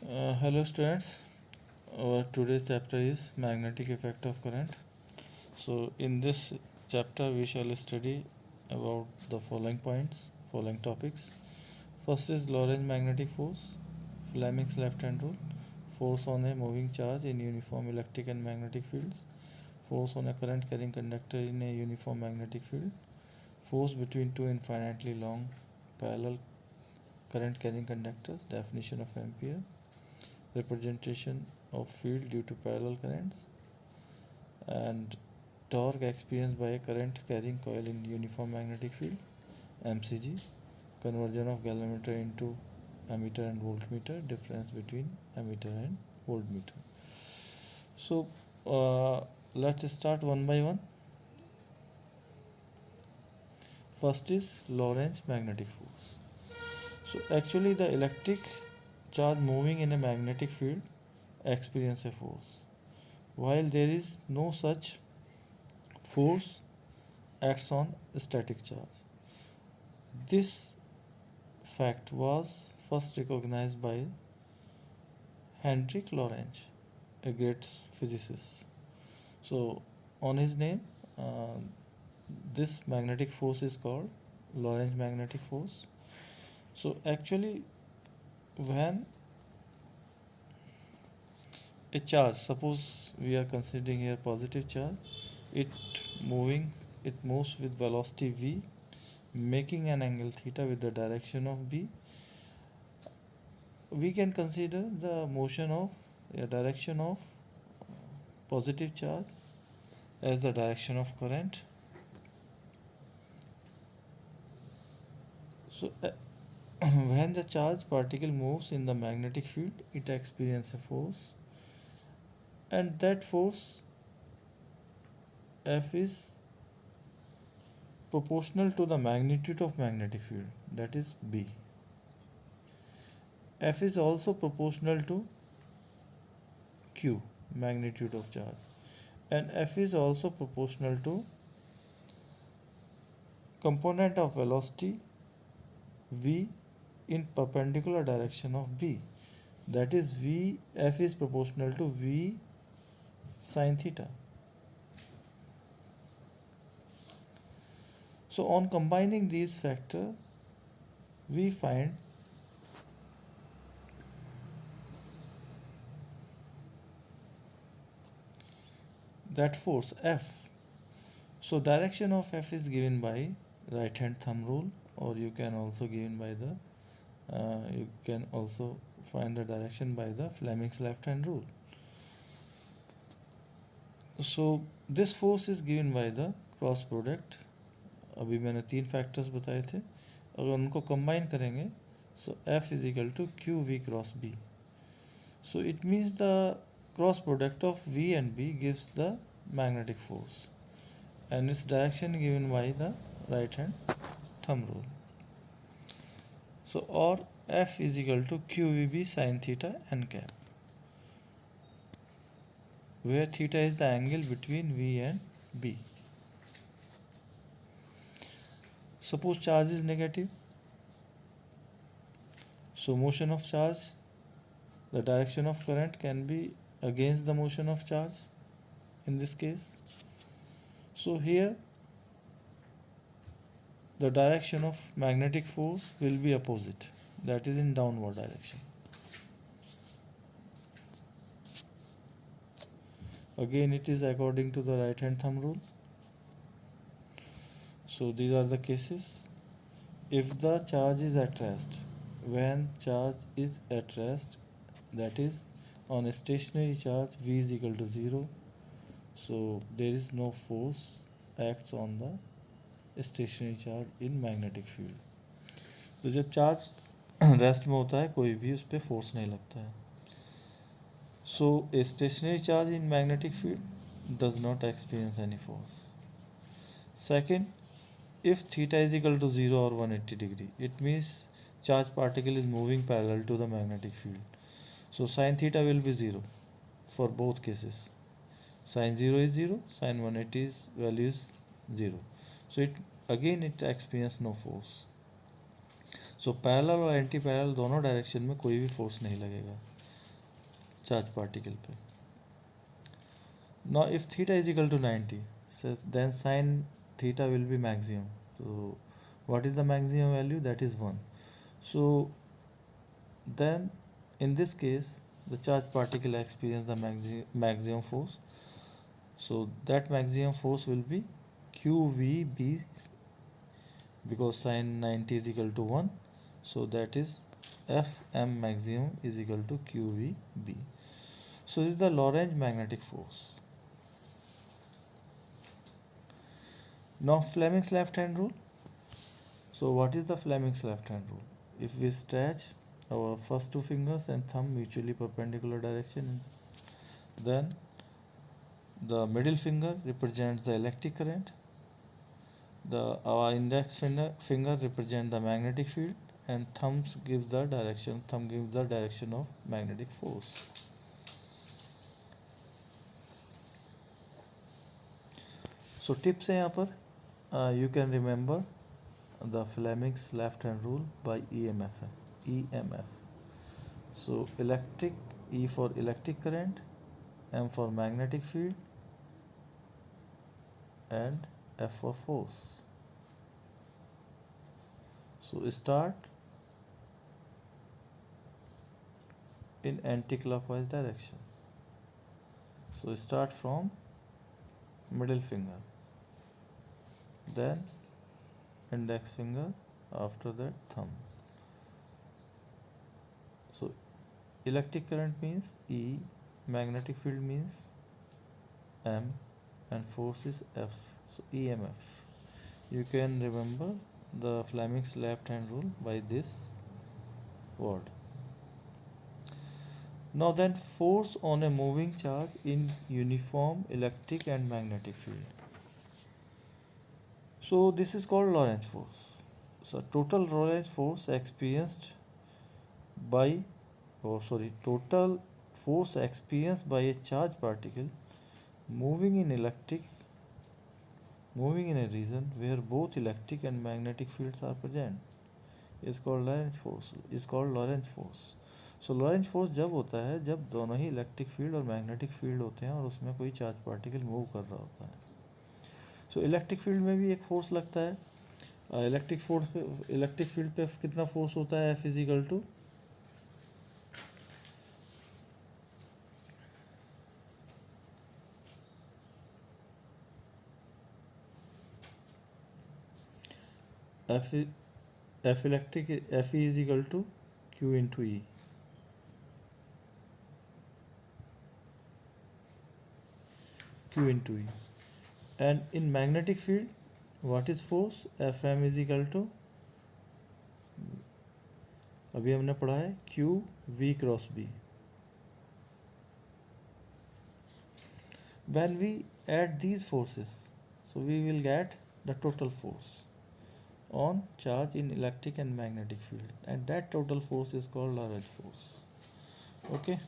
Hello students, our today's chapter is magnetic effect of current. So in this chapter we shall study about the following topics. First is Lorentz magnetic force, Fleming's left hand rule, force on a moving charge in uniform electric and magnetic fields, force on a current carrying conductor in a uniform magnetic field, force between two infinitely long parallel current carrying conductors, definition of ampere, representation of field due to parallel currents, and torque experienced by a current carrying coil in uniform magnetic field, MCG, conversion of galvanometer into ammeter and voltmeter, difference between ammeter and voltmeter. So let's start one by one. First is Lorentz magnetic force. So actually the electric charge moving in a magnetic field experience a force, while there is no such force acts on static charge. This fact was first recognized by Hendrik Lorentz, a great physicist. So, on his name, uh, this magnetic force is called Lorentz magnetic force. So, actually, when a charge, suppose we are considering here positive charge, it moving, it moves with velocity v, making an angle theta with the direction of b. We can consider the motion of direction of positive charge as the direction of current. So when the charge particle moves in the magnetic field, it experiences a force, and that force F is proportional to the magnitude of magnetic field, that is B. F is also proportional to Q, magnitude of charge, and F is also proportional to component of velocity v in perpendicular direction of B, that is v F is proportional to v sine theta. So on combining these factors, we find that force F. So direction of F is given by right hand thumb rule, or you can also given by the you can also find the direction by the Fleming's left hand rule. So this force is given by the cross product. अभी मैंने 3 factors बताए थे, अगर उनको combine करेंगे so F is equal to q v cross B. So it means the cross product of V and B gives the magnetic force, and its direction given by the right hand thumb rule. So or F is equal to QVB sin theta n cap, where theta is the angle between V and B. Suppose charge is negative, so motion of charge, the direction of current can be against the motion of charge in this case. So here the direction of magnetic force will be opposite, that is in downward direction. Again it is according to the right hand thumb rule. So these are the cases. If the charge is at rest, when charge is at rest, that is on a stationary charge V is equal to 0, so there is no force acts on the stationary charge in magnetic field. तो जब charge rest में होता है कोई भी उस पर force नहीं लगता है. So a stationary charge in magnetic field does not experience any force. Second, if theta is equal to 0 or 180 degree, it means charge particle is moving parallel to the magnetic field. So sin theta will be 0 for both cases. Sin 0 is 0, sin 180 is value is 0. So it experience no force. So parallel और anti parallel दोनों direction में कोई भी force नहीं लगेगा. Charge particle पे. Now if theta is equal to 90, so then sin theta will be maximum. So what is the maximum value? That is 1. So then in this case the charged particle experience the maximum force. So that maximum force will be QVB, because sin 90 is equal to 1. So that is Fm maximum is equal to QVB. So this is the Lorentz magnetic force. Now Fleming's left hand rule. So what is the Fleming's left hand rule? If we stretch our first two fingers and thumb mutually perpendicular direction, then the middle finger represents the electric current, our index finger represents the magnetic field, and thumb gives the direction of magnetic force. So tips है यहाँ पर, you can remember the Fleming's left hand rule by EMF. So electric, E for electric current, M for magnetic field, and F for force. So start in anti-clockwise direction. So start from middle finger, then index finger, after that thumb. So electric current means E, magnetic field means M, and force is F. So EMF. You can remember the Fleming's left hand rule by this word. Now then, force on a moving charge in uniform electric and magnetic field. So this is called Lorentz force. So total force experienced by a charged particle moving in a region where both electric and magnetic fields are present is called Lorentz force. So Lorentz force जब होता है जब दोनों ही electric field और magnetic field होते हैं और उसमें कोई चार्ज पार्टिकल मूव कर रहा होता है. सो इलेक्ट्रिक फील्ड में भी एक फोर्स लगता है. इलेक्ट्रिक फील्ड पे कितना फोर्स होता है? F is equal to F is equal to Q into E. And in magnetic field, what is force? Fm is equal to, अभी हमने पढ़ा है, Q V cross B. When we add these forces, so we will get the total force on charge in electric and magnetic field, and that total force is called Lorentz force. Okay.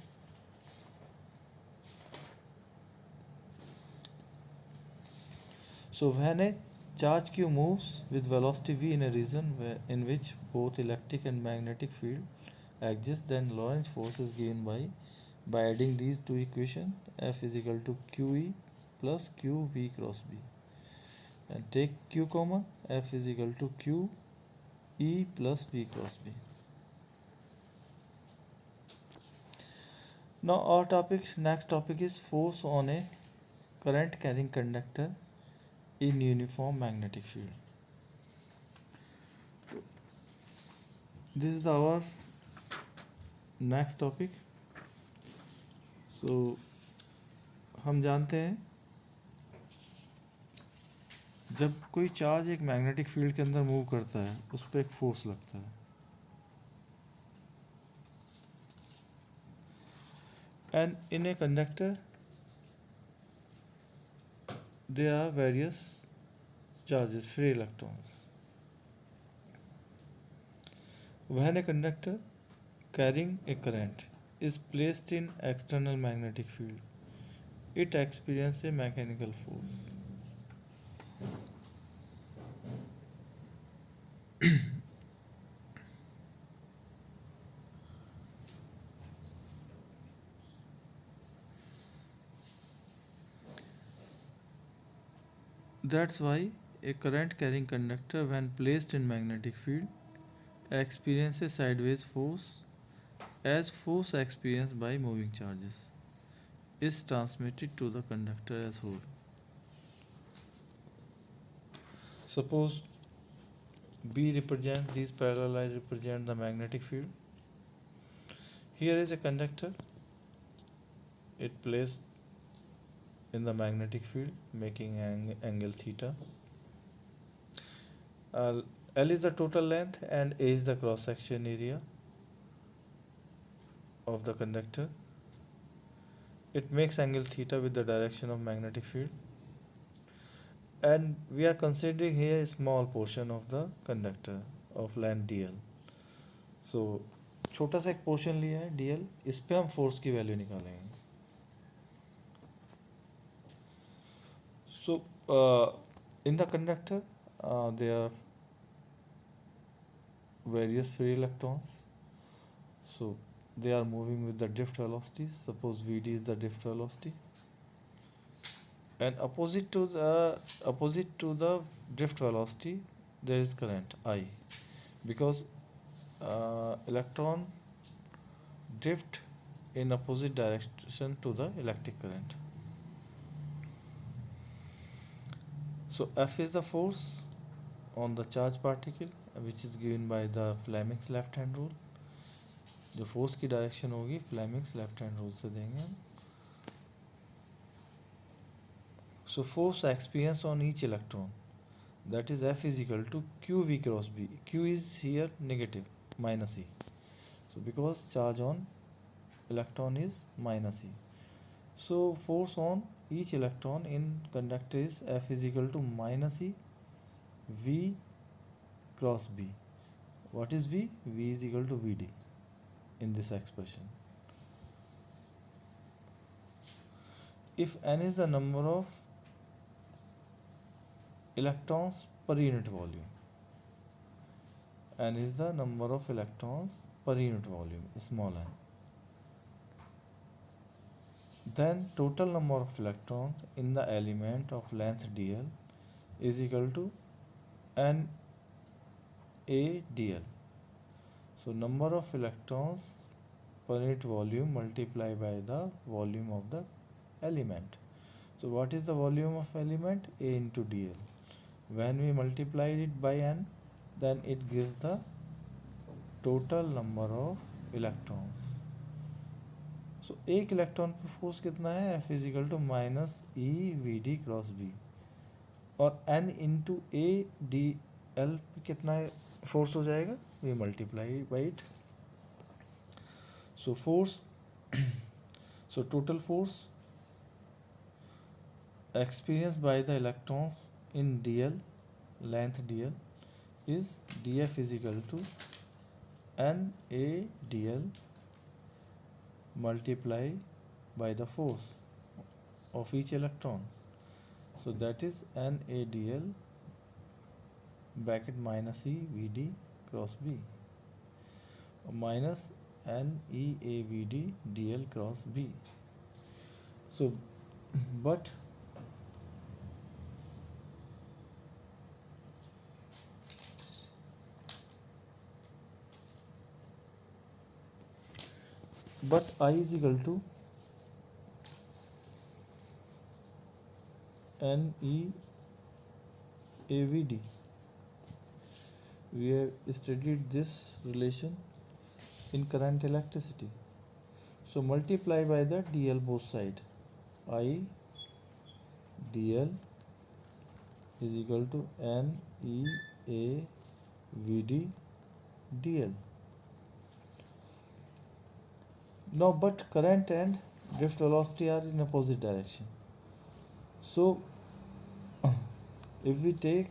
So when a charge Q moves with velocity v in a region in which both electric and magnetic field exist, then Lorentz force is given by adding these two equations. F is equal to QE plus QV cross B. And take Q common, F is equal to QE plus V cross B. Now our next topic is force on a current carrying conductor in uniform magnetic field. This is our next topic. So हम जानते हैं जब कोई charge एक magnetic field के अंदर move करता है उस पर एक फोर्स लगता है. And in a conductor there are various charges, free electrons. When a conductor carrying a current is placed in external magnetic field, it experiences a mechanical force. That's why a current carrying conductor, when placed in magnetic field, experiences sideways force as force experienced by moving charges is transmitted to the conductor as whole. Suppose B represents these parallel lines represent the magnetic field. Here is a conductor. It placed in the magnetic field, making angle theta. L is the total length and A is the cross section area of the conductor. It makes angle theta with the direction of magnetic field. And we are considering here a small portion of the conductor of length dl. So छोटा सा एक portion लिया है dl, इस पे हम force की value निकालेंगे. So in the conductor there are various free electrons. So they are moving with the drift velocity. Suppose vd is the drift velocity, and opposite to the drift velocity there is current I, because electron drift in opposite direction to the electric current. So F is the force on the charged particle, which is given by the Fleming's left hand rule. जो force की direction होगी Fleming's left hand rule से देंगे हम. So force experienced on each electron, that is F is equal to QV cross B. Q is here negative, minus E. So because charge on electron is minus E, so force on each electron in conductor is F is equal to minus E V cross B. What is V? V is equal to Vd in this expression. If n is the number of electrons per unit volume, n is the number of electrons per unit volume, small n, then total number of electrons in the element of length dl is equal to n a dl. So number of electrons per unit volume multiplied by the volume of the element. So what is the volume of element? A into dl. When we multiply it by n, then it gives the total number of electrons. So एक electron पे force कितना है? F is equal to minus e v d cross B, और n into A d l पे कितना force हो जाएगा? We multiply by it. So force so total force experienced by the electrons in dl, length dl, is df is equal to na dl multiply by the force of each electron. So that is na dl bracket minus e vd cross b minus NEAVD dl cross b. So but I is equal to NEAVD. We have studied this relation in current electricity. So multiply by the dl both side. I dl is equal to NEAVD dl. Now but current and drift velocity are in opposite direction. So if we take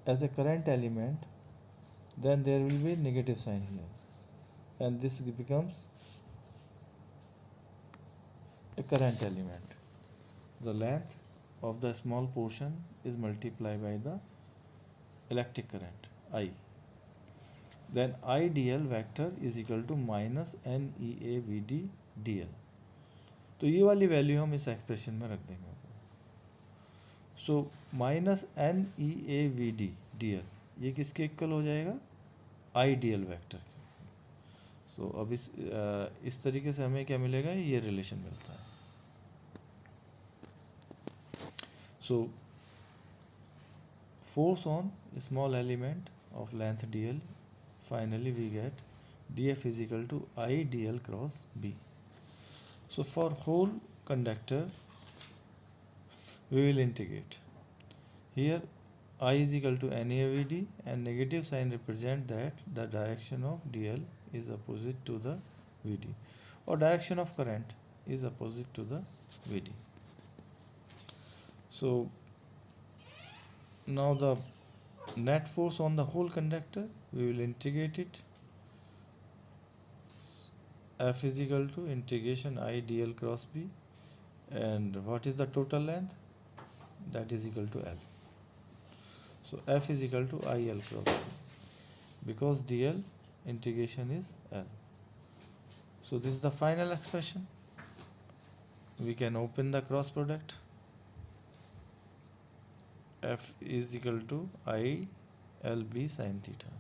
as a current element, then there will be negative sign here, and this becomes a current element. The length of the small portion is multiplied by the electric current I. Then I dl vector is equal to minus NEAVD dl. तो ये वाली value हम इस expression में रख देंगे. So minus n e A v d d l ये किसके इक्वल हो जाएगा, I d l vector. So अब इस तरीके से हमें क्या मिलेगा, ये रिलेशन मिलता है। सो force on small element of length dl, finally we get df is equal to I dl cross b. So for whole conductor we will integrate. Here I is equal to NaVd and negative sign represent that the direction of dl is opposite to the Vd, or direction of current is opposite to the Vd. So now the net force on the whole conductor, we will integrate it. F is equal to integration I dl cross b, and what is the total length, that is equal to L. So F is equal to IL cross b, because dl integration is L. So this is the final expression. We can open the cross product. F is equal to I L b sin theta.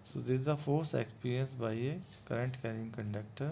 So this is the force experienced by a current carrying conductor